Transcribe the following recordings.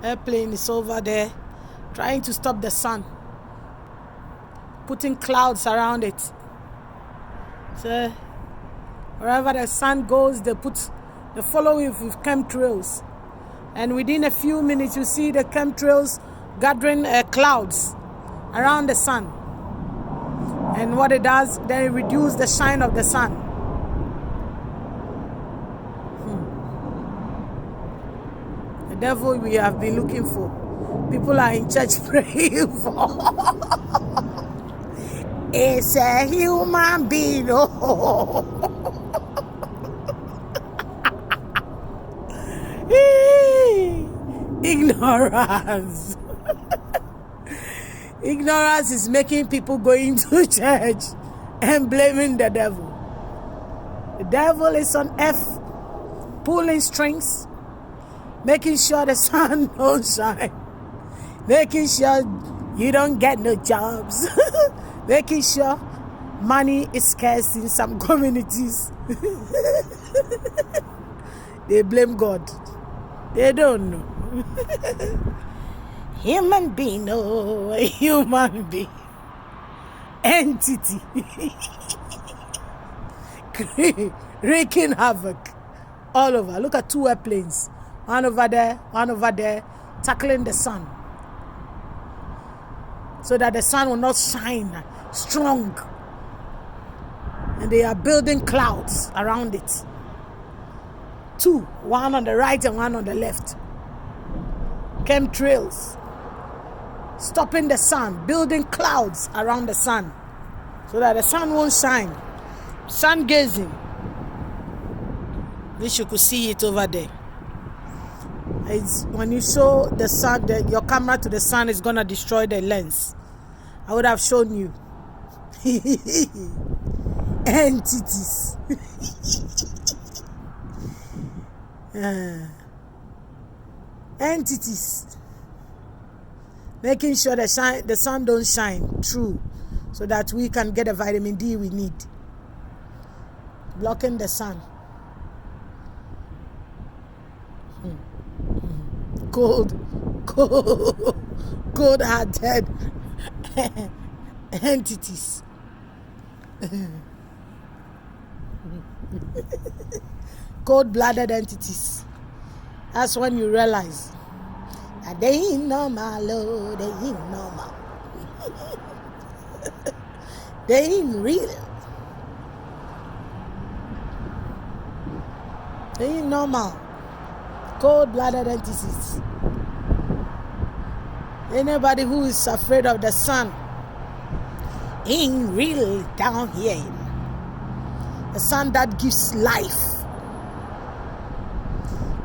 Airplane is over there trying to stop the sun, putting clouds around it. So wherever the sun goes, they follow it with chemtrails. And within a few minutes, you see the chemtrails gathering clouds around the sun. And what it does, then it reduces the shine of the sun. The devil we have been looking for. People are in church praying for. It's a human being. Ignorance. Ignorance is making people going to church and blaming the devil. The devil is on earth, pulling strings, making sure the sun don't shine, making sure you don't get no jobs, making sure money is scarce in some communities. They blame God. They don't know. Human being, oh, a human being. Entity. Wreaking havoc all over. Look at two airplanes. One over there, tackling the sun. So that the sun will not shine strong. And they are building clouds around it. Two, one on the right and one on the left. Chemtrails. Stopping the sun, building clouds around the sun. So that the sun won't shine. Sun gazing. Wish you could see it over there. It's when you show the sun, your camera to the sun is gonna destroy the lens. I would have shown you. Entities. Entities. Making sure the sun don't shine true, so that we can get the vitamin D we need. Blocking the sun. Cold-hearted entities. Cold-blooded entities. That's when you realize that they ain't normal, oh, they ain't normal. They ain't real. They ain't normal. Cold-blooded entities. Anybody who is afraid of the sun ain't real down here. The sun that gives life.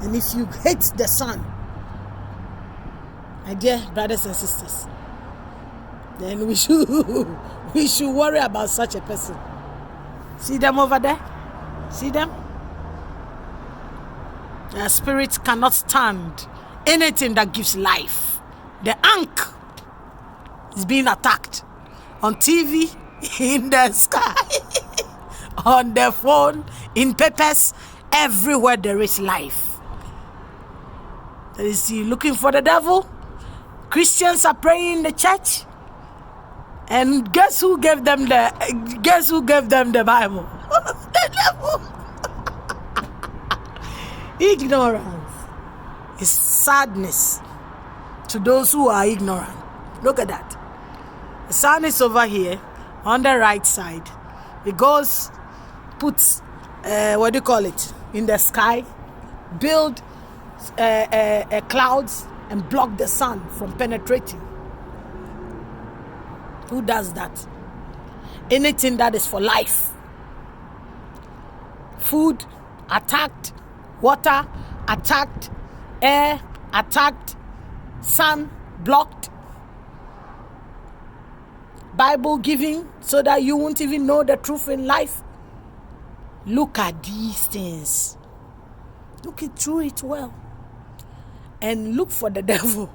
And if you hate the sun, my dear brothers and sisters, then we should worry about such a person. See them over there? See them? Their spirits cannot stand anything that gives life. The Ankh is being attacked on TV, in the sky, on the phone, in papers, everywhere there is life. Is he looking for the devil? Christians are praying in the church, and guess who gave them the Bible? The devil. Ignorance is sadness to those who are ignorant. Look at that. The sun is over here on the right side. It goes, puts in the sky, build clouds and block the sun from penetrating. Who does that? Anything that is for life. Food attacked, water attacked, air attacked, sun blocked. Bible giving so that you won't even know the truth in life. Look at these things. Look through it well. And look for the devil.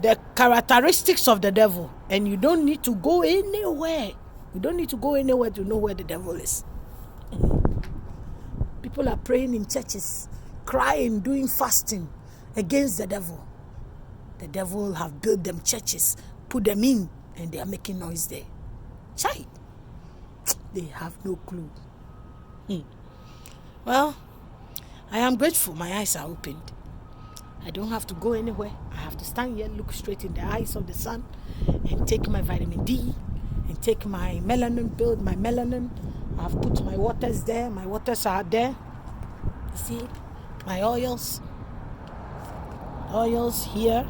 The characteristics of the devil. And you don't need to go anywhere. You don't need to go anywhere to know where the devil is. People are praying in churches, crying, doing fasting, against the devil. The devil have built them churches, put them in, and they are making noise there. Chai! They have no clue. Well, I am grateful my eyes are opened. I don't have to go anywhere. I have to stand here, look straight in the eyes of the sun, and take my vitamin D, and take my melanin, build my melanin. I've put my waters there. My waters are there. You see, my oils here,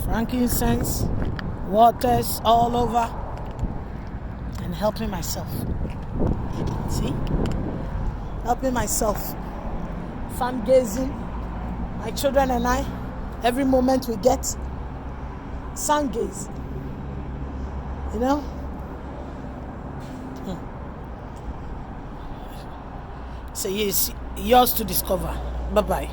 frankincense, waters all over, and helping myself. See? Helping myself. Sun gazing. My children and I, every moment we get, sun gaze. You know? So it's yours to discover. Bye-bye.